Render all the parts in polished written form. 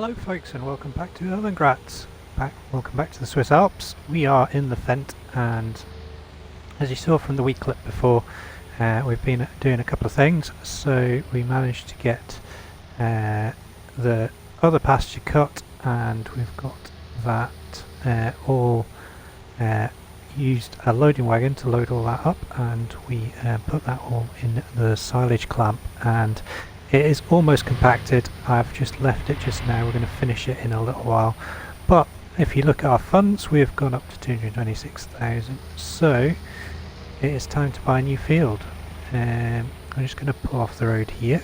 Hello folks and welcome back to Erlengrat. Welcome back to the Swiss Alps. We are in the Fent, and as you saw from the wee clip before, we've been doing a couple of things. So we managed to get the other pasture cut, and we've got that all used a loading wagon to load all that up, and we put that all in the silage clamp, and it is almost compacted. I've just left it just now. We're going to finish it in a little while. But if you look at our funds, we've gone up to 226,000. So it is time to buy a new field. I'm just going to pull off the road here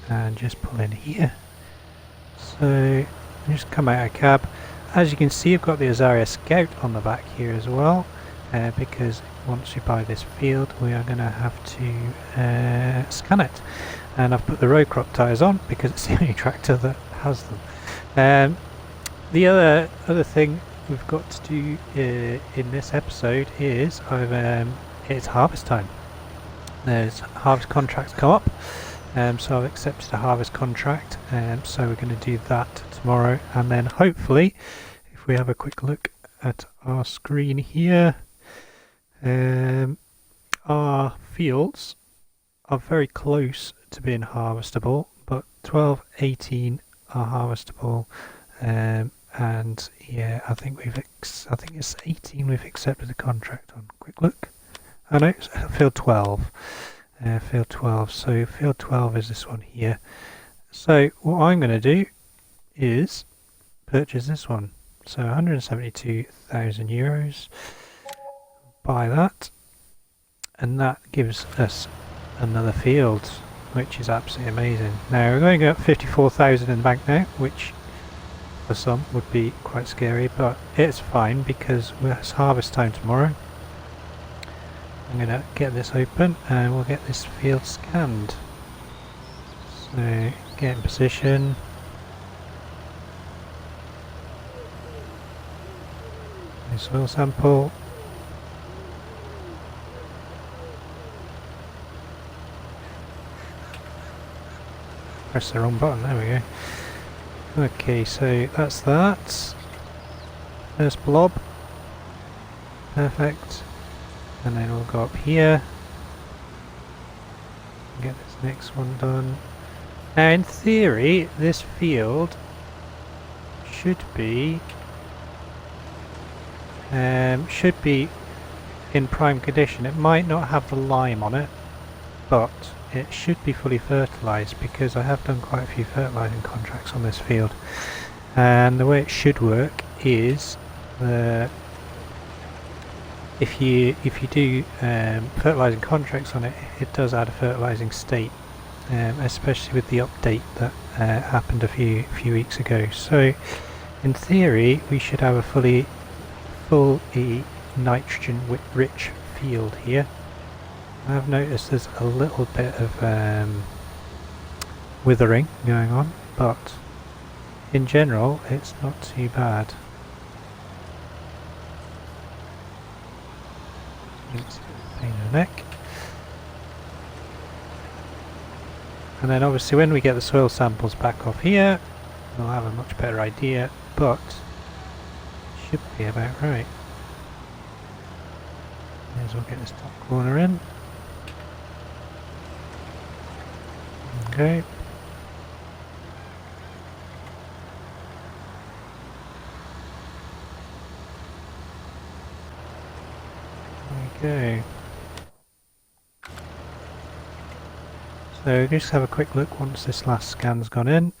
and just pull in here. So just come out of cab. As you can see, I've got the Azaria Scout on the back here as well, because once you buy this field, we are going to have to scan it. And I've put the road crop tyres on because it's the only tractor that has them. The other thing we've got to do in this episode is it's harvest time. There's harvest contracts come up, so I've accepted a harvest contract, so we're going to do that tomorrow, and then hopefully, if we have a quick look at our screen here, our fields are very close to being harvestable, but 12, 18 are harvestable, and yeah, I think it's 18 we've accepted the contract on. Quick look. Oh no, it's field 12. Field 12. So field 12 is this one here. So what I'm going to do is purchase this one. So 172,000 euros. Buy that, and that gives us another field, which is absolutely amazing. Now we're going to get 54,000 in the bank now, which for some would be quite scary, but it's fine because it's harvest time tomorrow. I'm going to get this open and we'll get this field scanned. So get in position. Soil sample. Press the wrong button, there we go. Okay, so that's that. First blob. Perfect. And then we'll go up here. Get this next one done. Now in theory, this field should be in prime condition. It might not have the lime on it, but it should be fully fertilised because I have done quite a few fertilising contracts on this field, and the way it should work is if you do fertilising contracts on it, it does add a fertilising state, especially with the update that happened a few weeks ago. So in theory we should have a fully nitrogen rich field here. I've noticed there's a little bit of withering going on, but in general it's not too bad. It's a pain in the neck. And then obviously when we get the soil samples back off here, we'll have a much better idea, but it should be about right. May as well get this top corner in. Okay. There we go. So just have a quick look once this last scan's gone in.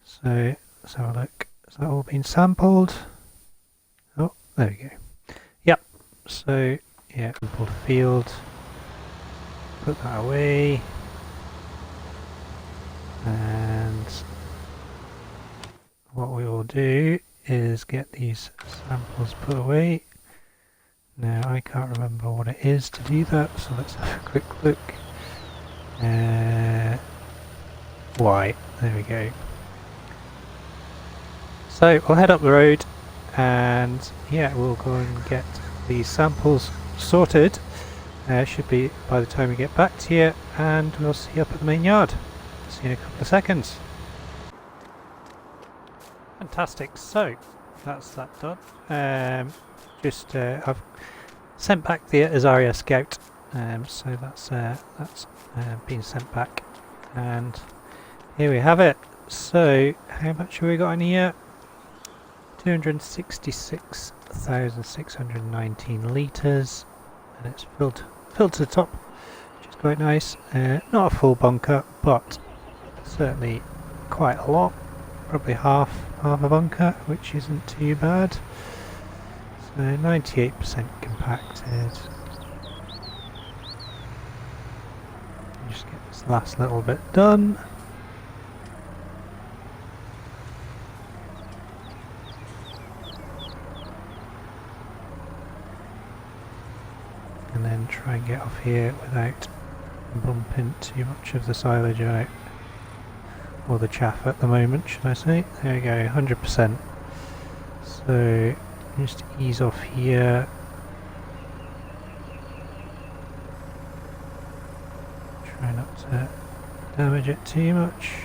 So let's have a look. Has that all been sampled? Oh, there we go. Yep. So yeah, sampled field. Put that away. And what we will do is get these samples put away. Now I can't remember what it is to do that, so let's have a quick look. White, there we go. So we'll head up the road, and yeah, we'll go and get these samples sorted. Should be by the time we get back to you, and we'll see you up at the main yard. See you in a couple of seconds. Fantastic. So that's that done. I've sent back the Azaria Scout, so that's been sent back, and here we have it. So how much have we got in here? 266,619 litres, and it's filled to the top, which is quite nice. Not a full bunker, but certainly quite a lot. Probably half a bunker, which isn't too bad. So 98% compacted. Just get this last little bit done. And then try and get off here without bumping too much of the silage out. Or the chaff at the moment, should I say. There we go, 100%. So just ease off here. Try not to damage it too much.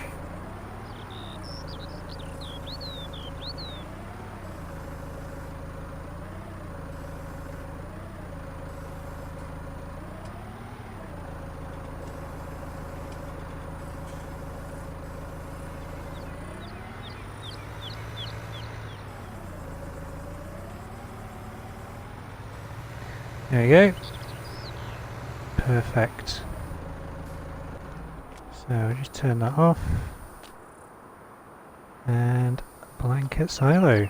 There we go. Perfect. So I'll just turn that off. And blanket silo.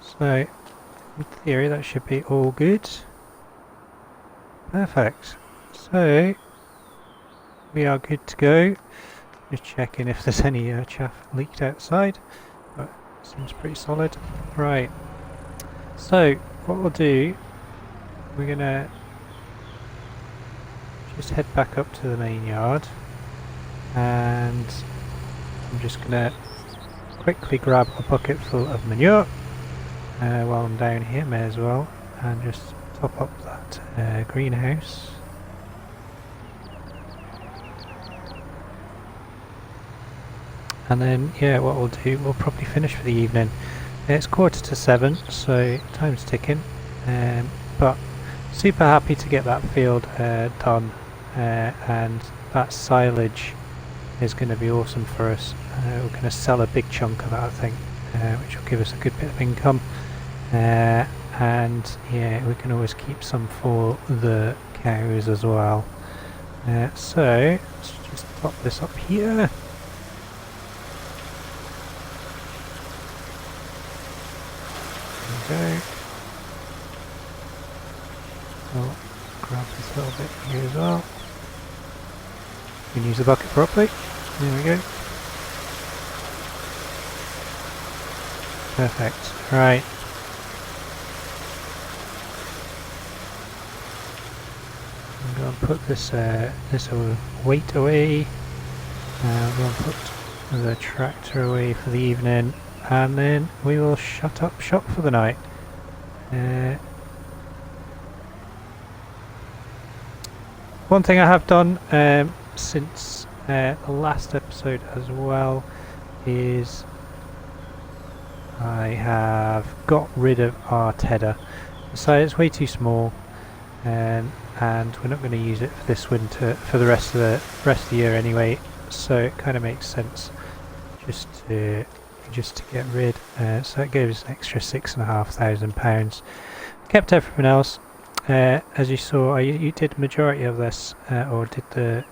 So in theory that should be all good. Perfect. So we are good to go. Just checking if there's any chaff leaked outside. But it seems pretty solid. Right. So what we'll do, we're gonna just head back up to the main yard, and I'm just gonna quickly grab a bucket full of manure while I'm down here, may as well, and just top up that greenhouse. And then, yeah, what we'll do, we'll probably finish for the evening. It's 7:15, so time's ticking, but super happy to get that field done, and that silage is going to be awesome for us. We're going to sell a big chunk of that, I think, which will give us a good bit of income, and yeah, we can always keep some for the cows as well. So let's just pop this up here. Go. I'll grab this little bit here as well. You can use the bucket properly. There we go. Perfect. Right. I'm going to put this weight away. I'm going to put the tractor away for the evening. And then we will shut up shop for the night. One thing I have done since the last episode as well is I have got rid of our tedder. So it's way too small, and we're not going to use it for this winter, for the rest of the year anyway. So it kind of makes sense just to get rid. So it gave us an extra £6,500. Kept everything else. As you saw, you did the majority of this, I did the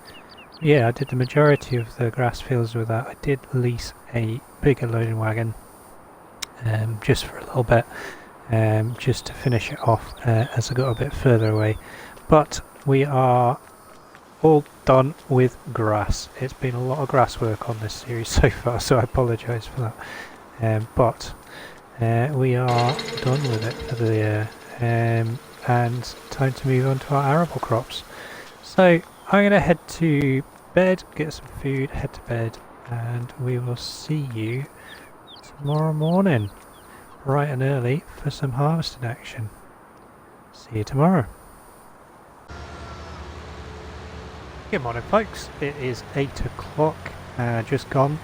majority of the grass fields with that. I did lease a bigger loading wagon, just for a little bit, just to finish it off as I got a bit further away. But we are all done with grass. It's been a lot of grass work on this series so far, so I apologise for that. But we are done with it for the year, and time to move on to our arable crops. So I'm going to head to bed, get some food, head to bed, and we will see you tomorrow morning, bright and early, for some harvesting action. See you tomorrow. Good morning, folks. It is 8 o'clock, just gone.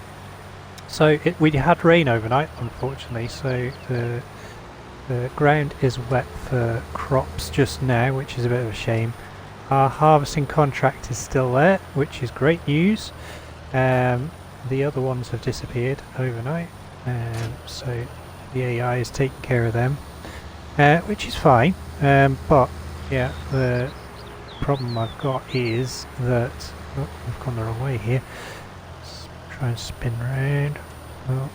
So we had rain overnight, unfortunately, so the ground is wet for crops just now, which is a bit of a shame. Our harvesting contract is still there, which is great news. The other ones have disappeared overnight, so the AI is taking care of them, which is fine. But yeah, the problem I've got is that I've gone the wrong way here. Let's try and spin round. Oh.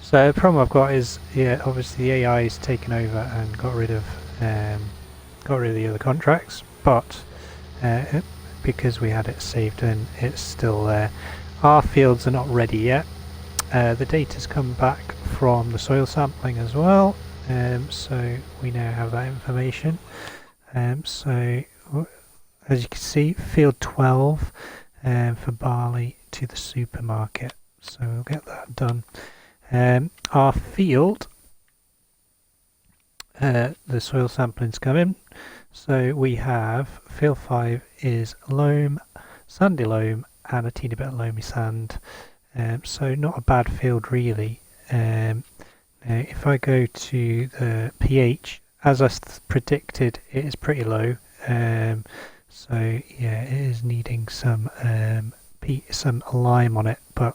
So the problem I've got is, yeah, obviously the AI is taken over and got rid of the other contracts, but because we had it saved in, it's still there. Our fields are not ready yet. The data's come back from the soil sampling as well, so we now have that information. So as you can see, field 12 for barley to the supermarket, so we'll get that done. Our field, the soil sampling's coming, so we have field 5 is loam, sandy loam and a teeny bit of loamy sand, so not a bad field really. Now if I go to the pH, as I predicted, it is pretty low, so yeah, it is needing some lime on it, but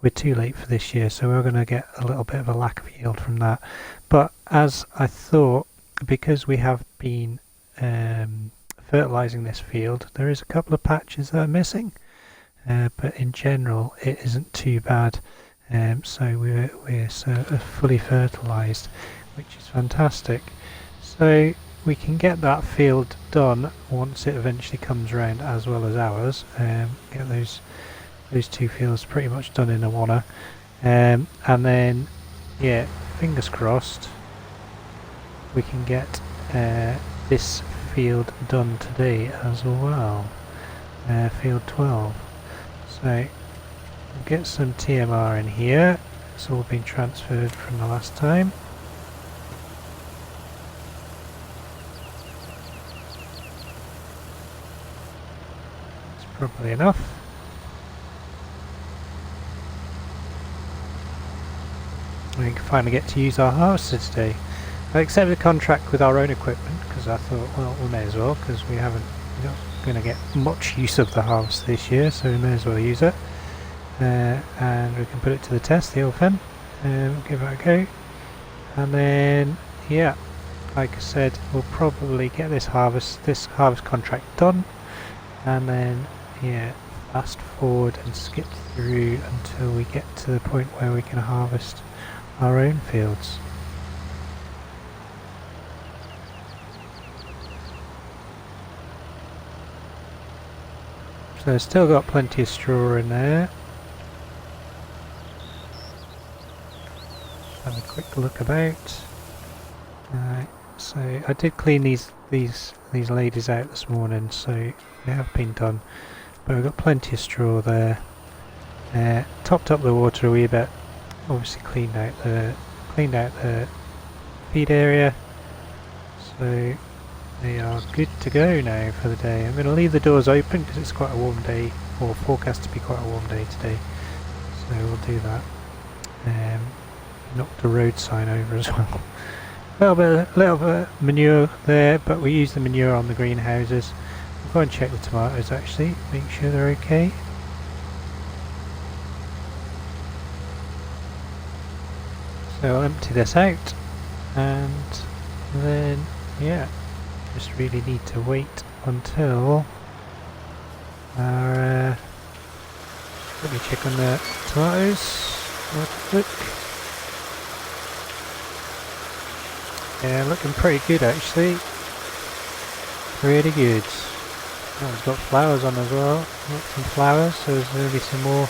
we're too late for this year, so we're going to get a little bit of a lack of yield from that. But as I thought, because we have been fertilising this field, there is a couple of patches that are missing, but in general it isn't too bad. So we're fully fertilised, which is fantastic. So we can get that field done once it eventually comes around, as well as ours. Get those two fields pretty much done in a wanna, and then yeah, fingers crossed we can get this field done today as well, field 12. So we'll get some TMR in here. It's all been transferred from the last time. It's probably enough. We can finally get to use our harvester today. I accepted a contract with our own equipment because I thought, well, we may as well, because we're not going to get much use of the harvester this year, so we may as well use it. And we can put it to the test, the Alpine, give it a go. And then, yeah, like I said, we'll probably get this harvest contract done, and then, yeah, fast forward and skip through until we get to the point where we can harvest our own fields. So still got plenty of straw in there. Have a quick look about. So I did clean these ladies out this morning, so they have been done. But we've got plenty of straw there. Topped up the water a wee bit. Obviously cleaned out the feed area, so they are good to go now for the day. I'm going to leave the doors open because it's quite a warm day, or forecast to be quite a warm day today, so we'll do that. Knocked the road sign over as well. little bit of manure there, but we use the manure on the greenhouses. We'll go and check the tomatoes actually, make sure they're okay. So I'll empty this out, and then yeah, just really need to wait until our let me check on the tomatoes. Look. Yeah, looking pretty good actually. Really good. Oh, it's got flowers on as well. Got some flowers, so there's going to be some more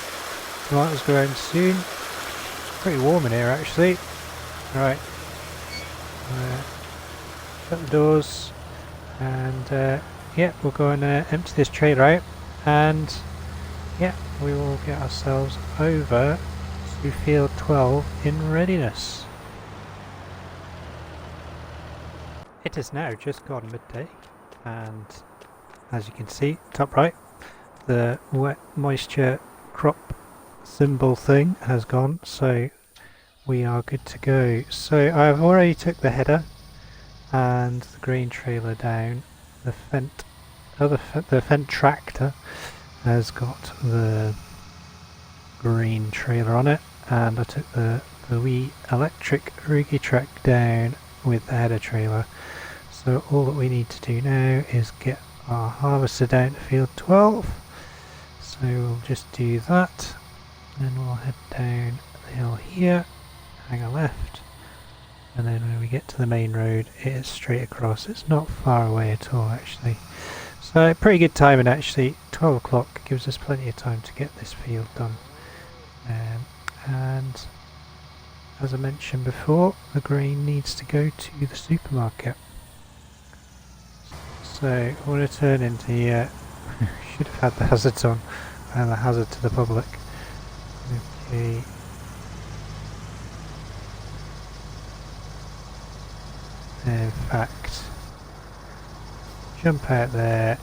tomatoes growing soon. Pretty warm in here actually. Right, shut the doors, and yeah, we'll go and empty this trailer out, and yeah, we will get ourselves over to field 12 in readiness. It is now just gone midday, and as you can see, top right, the wet moisture crop symbol thing has gone, so we are good to go. So I've already took the header and the grain trailer down. The Fendt tractor has got the grain trailer on it, and I took the wee electric Rugi track down with the header trailer. So all that we need to do now is get our harvester down to field 12. So we'll just do that, and we'll head down the hill here, hang a left, and then when we get to the main road it is straight across. It's not far away at all actually. So pretty good timing actually. 12 o'clock gives us plenty of time to get this field done. And as I mentioned before, the grain needs to go to the supermarket. So I want to turn into here. Should have had the hazards on and the hazard to the public. Okay. In fact, jump out there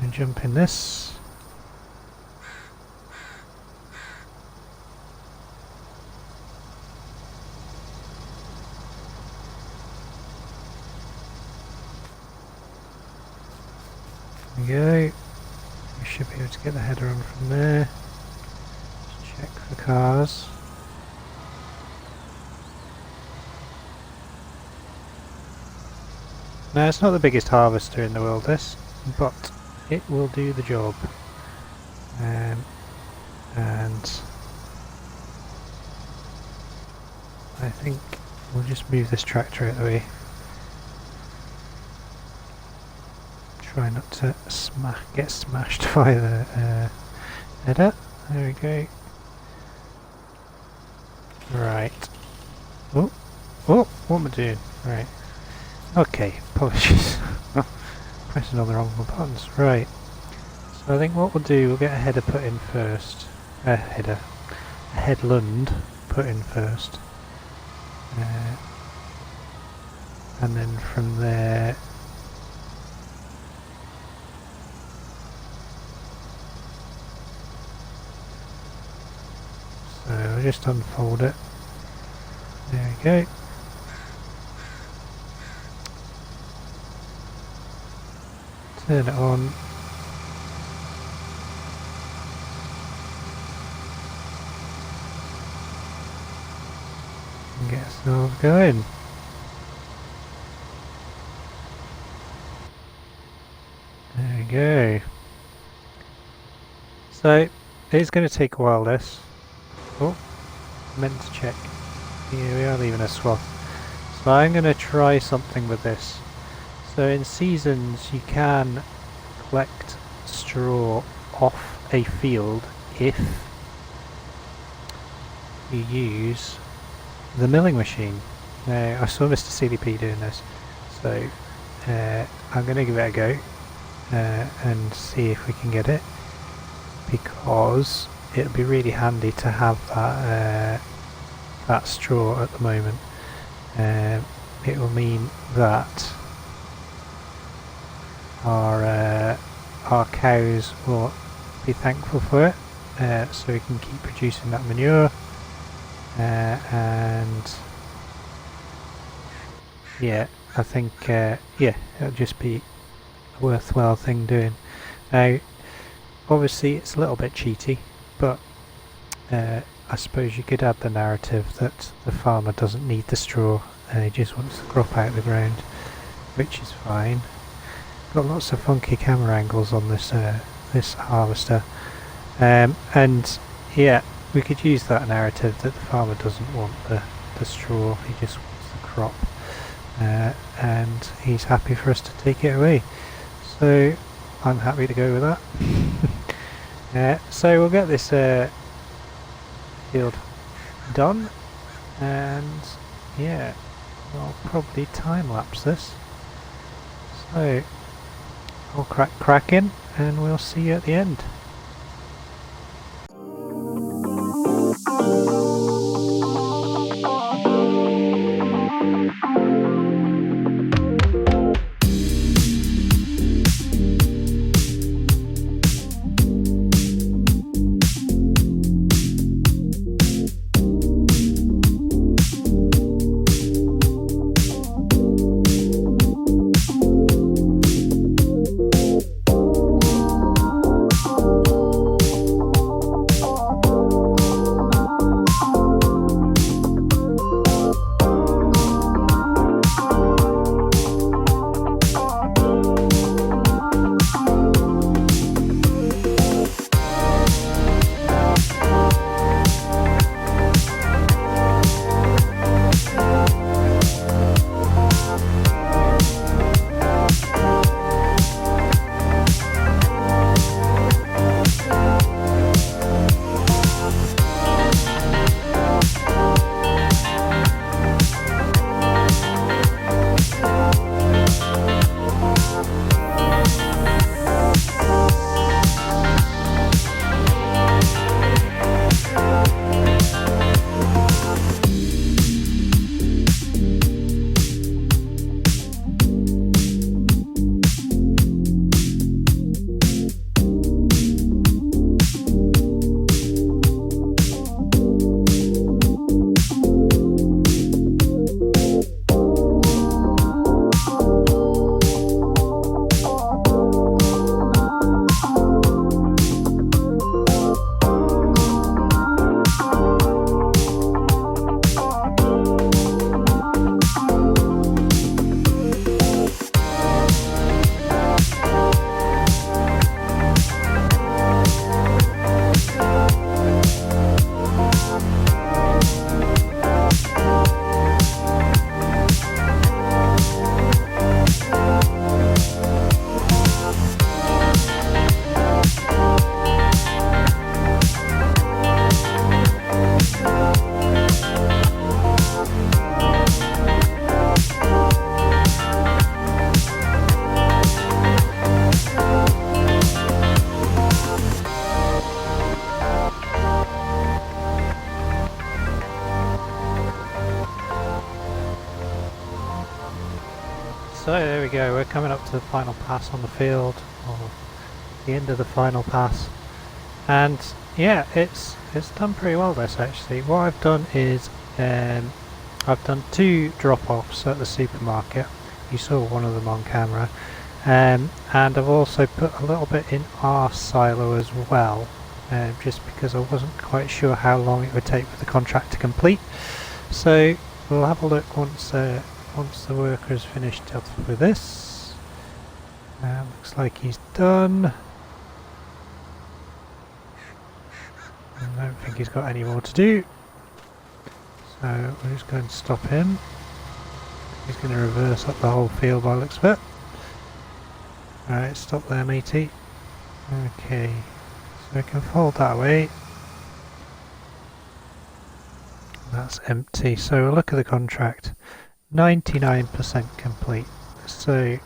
and jump in this. There we go. We should be able to get the header on from there. Just check for cars. Now it's not the biggest harvester in the world this, but it will do the job. And I think we'll just move this tractor out of the way. Try not to get smashed by the header. There we go. Right. Oh, what am I doing? Right. Okay, apologies. Pressing all the wrong buttons. Right. So I think what we'll do, we'll get a header put in first. A headland put in first. And then from there, so I'll just unfold it. There we go. Turn it on. And get ourselves going. There we go. So it's going to take a while this. Oh, meant to check. Here we are leaving a swath. So I'm going to try something with this. So in seasons you can collect straw off a field if you use the milling machine. Now I saw Mr. CDP doing this, so I'm going to give it a go and see if we can get it, because it would be really handy to have that that straw at the moment. It will mean that our cows will be thankful for it, so we can keep producing that manure, and yeah, I think yeah, it'll just be a worthwhile thing doing. Now obviously it's a little bit cheaty, but I suppose you could add the narrative that the farmer doesn't need the straw and he just wants the crop out of the ground, which is fine. Got lots of funky camera angles on this this harvester, and yeah, we could use that narrative that the farmer doesn't want the straw, he just wants the crop, and he's happy for us to take it away. So I'm happy to go with that. So we'll get this field done, and yeah, I'll probably time lapse this. So I'll crack in and we'll see you at the end. So there we go, we're coming up to the final pass on the field, or the end of the final pass, and yeah, it's done pretty well this actually. What I've done is I've done 2 drop-offs at the supermarket. You saw one of them on camera, and I've also put a little bit in our silo as well, just because I wasn't quite sure how long it would take for the contract to complete. So we'll have a look once the worker's finished up with this. Looks like he's done. I don't think he's got any more to do. So we're just going to stop him. He's going to reverse up the whole field by the looks of it. Alright, stop there matey. Okay, so we can fold that away. That's empty, so we'll look at the contract. 99% complete. So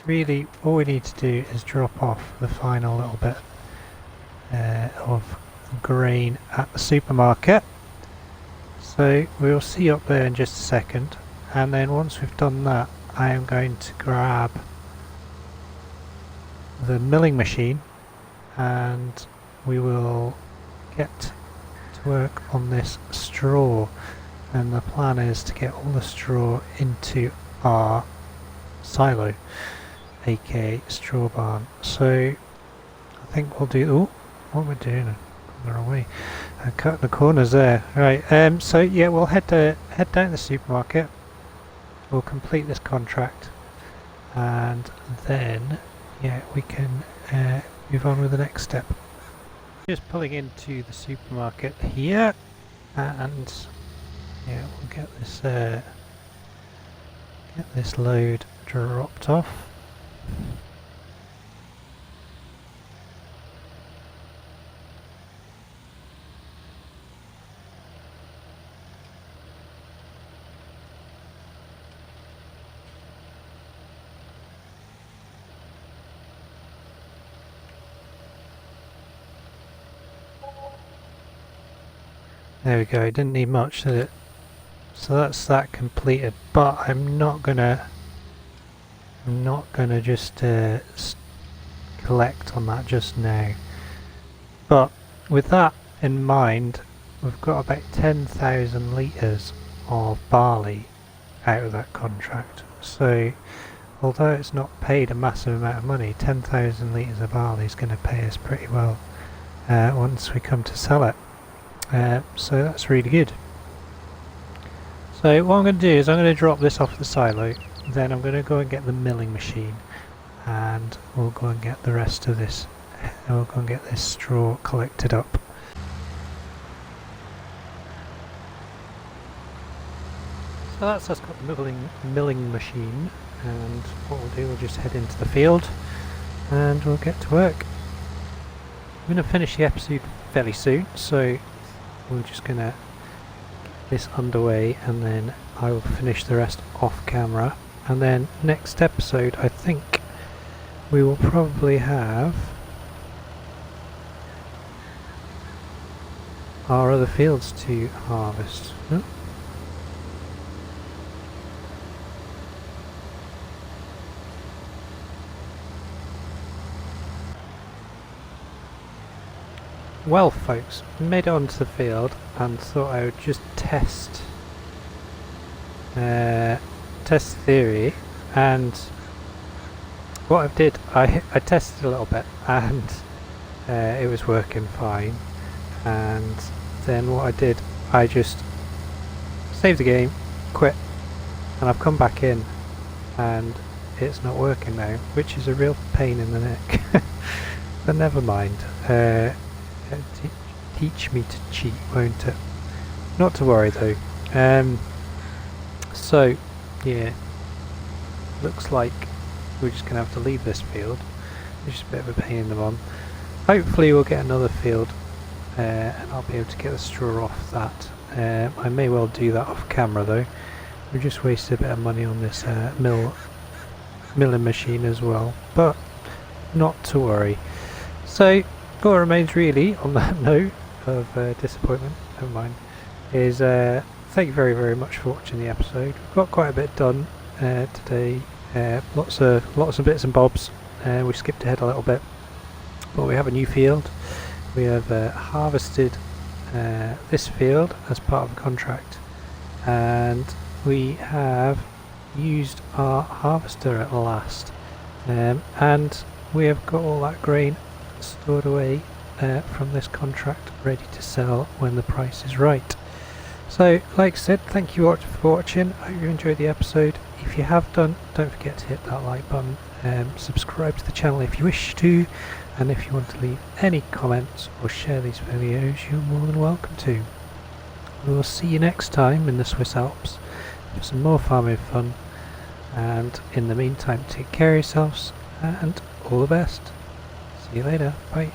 really all we need to do is drop off the final little bit of grain at the supermarket. So we'll see up there in just a second, and then once we've done that I am going to grab the milling machine and we will get to work on this straw, and the plan is to get all the straw into our silo, aka straw barn. So I think we'll do what we're doing, the wrong way. I cut the corners there. Right, so yeah, we'll head down to the supermarket, we'll complete this contract, and then yeah, we can move on with the next step. Just pulling into the supermarket here, and yeah, we'll get this load dropped off. There we go, it didn't need much, did it? So that's that completed, but I'm not gonna just collect on that just now. But with that in mind, we've got about 10,000 litres of barley out of that contract. So although it's not paid a massive amount of money, 10,000 litres of barley is going to pay us pretty well once we come to sell it. So that's really good. So what I'm going to do is I'm going to drop this off the silo, then I'm going to go and get the milling machine, and we'll go and get the rest of this, and we'll go and get this straw collected up. So that's us got the milling machine, and what we'll do, we'll just head into the field and we'll get to work. I'm going to finish the episode fairly soon, so we're just going to get this underway and then I will finish the rest off camera, and then next episode I think we will probably have our other fields to harvest. Well folks, made it onto the field and thought I would just test theory, and what I did, I tested a little bit and it was working fine, and then what I did, I just saved the game, quit, and I've come back in and it's not working now, which is a real pain in the neck. But never mind. Teach me to cheat, won't it? Not to worry though. So yeah, looks like we're just gonna have to leave this field, which is a bit of a pain in the bum. Hopefully we'll get another field and I'll be able to get the straw off that. I may well do that off camera though. We just wasted a bit of money on this milling machine as well, but not to worry. So all that remains really on that note of disappointment, never mind, is thank you very much for watching the episode. We've got quite a bit done. today. Lots of bits and bobs. We skipped ahead a little bit, but we have a new field. We have harvested this field as part of a contract, and we have used our harvester at last, and we have got all that grain stored away from this contract ready to sell when the price is right. So like I said, thank you for watching. I hope you enjoyed the episode. If you have done, don't forget to hit that like button, subscribe to the channel if you wish to, and if you want to leave any comments or share these videos, you're more than welcome to. We will see you next time in the Swiss Alps for some more farming fun, and in the meantime, take care of yourselves and all the best. See you later. Bye.